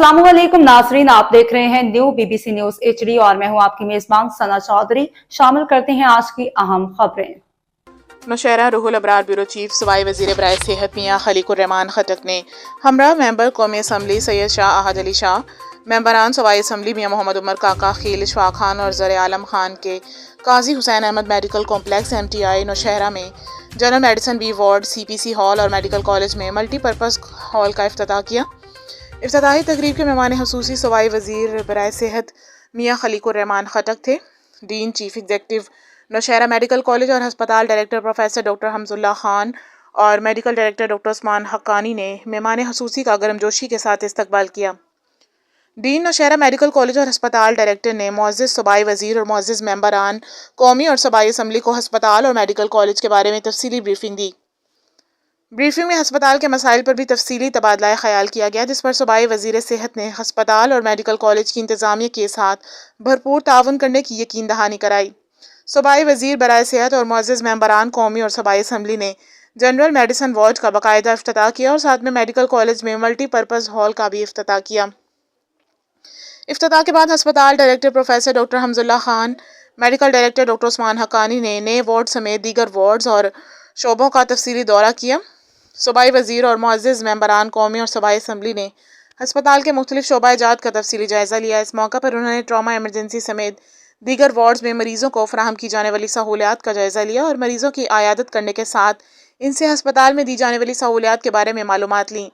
अस्सलाम वालेकुम नाजरीन, आप देख रहे हैं न्यू बीबीसी न्यूज HD और मैं हूं आपकी मेजबान सना चौधरी। शामिल करते हैं आज की अहम खबरें। नौशहरा रूहुल अबरार ब्यूरो चीफ सूबाई वज़ीर बराए सेहत मियां खलीकुर रहमान खटक ने हमरा मेंबर कौमी असम्बली सैयद शाह अहद अली शाह, मेंबरान सूबाई असम्बली मियां मोहम्मद उमर काका, खील इशफाक खान और ज़र आलम खान के Qazi Hussain Ahmad medical complex MTI Nowshera में general medicine B ward, CPC hall और मेडिकल कॉलेज में मल्टीपर्पज़ हॉल का इफ्तिताह किया। इफ्तिताही तकरीब के मेहमान खसूसी सूबाई वज़ीर बराए सेहत मियां खलीकुर रहमान खटक थे। Dean, chief executive Nowshera medical college और हस्पताल, director professor doctor Hamzullah Khan और medical director doctor Usman Haqqani ने मेहमान खसूसी का गर्मजोशी के साथ इस्तकबाल किया। डीन नौशहरा मेडिकल कॉलेज और हस्पताल डायरेक्टर ने मुअज़्ज़िज़ सूबाई वज़ीर और मुअज़्ज़िज़ मेंबरान कौमी और सूबाई असम्बली को हस्पताल और मेडिकल कॉलेज के बारे में तफसीली ब्रीफिंग दी। ब्रीफिंग में हस्पताल के मसाइल पर भी तफसीली तबादला ख्याल किया गया, जिस पर सूबाई वज़ीर सेहत ने हस्पताल और मेडिकल कॉलेज की इंतज़ामिया के साथ भरपूर ताउन करने की यकीन दहानी कराई। सूबाई वज़ीर बराए सेहत और मुअज़्ज़िज़ मेंबरान कौमी और सूबाई असम्बली ने जनरल मेडिसिन वार्ड का बाकायदा इफ्तिताह किया और साथ में मेडिकल कॉलेज में मल्टीपर्पज़ हॉल का भी इफ्तिताह किया। इफ्तिताह के बाद हस्पताल director professor doctor Hamzullah Khan, medical director doctor Usman Haqqani ने नए वार्ड समेत दीगर वार्ड्स और शोबों का तफसीली दौरा किया। सूबाई वज़ीर और मुअज़्ज़िज़ मेंबरान कौमी और सूबाई असम्बली ने हस्पताल के मुख्तलिफ शोबा जात का तफसीली जायज़ा लिया। इस मौका पर उन्होंने ट्रॉमा इमरजेंसी समेत दीगर वार्ड्स में मरीजों को फराहम की जाने वाली सहूलियात का जायज़ा लिया और मरीजों की आयादत करने के साथ इनसे हस्पताल में दी जाने वाली सहूलियात के बारे में मालूमात ली।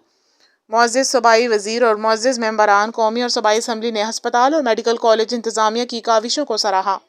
मुअज़्ज़िज़ सूबाई वज़ीर और मुअज़्ज़िज़ मेंबरान कौमी और सूबाई असम्बली ने हस्पताल और मेडिकल कॉलेज इंतज़ामिया की काविशों को सराहा।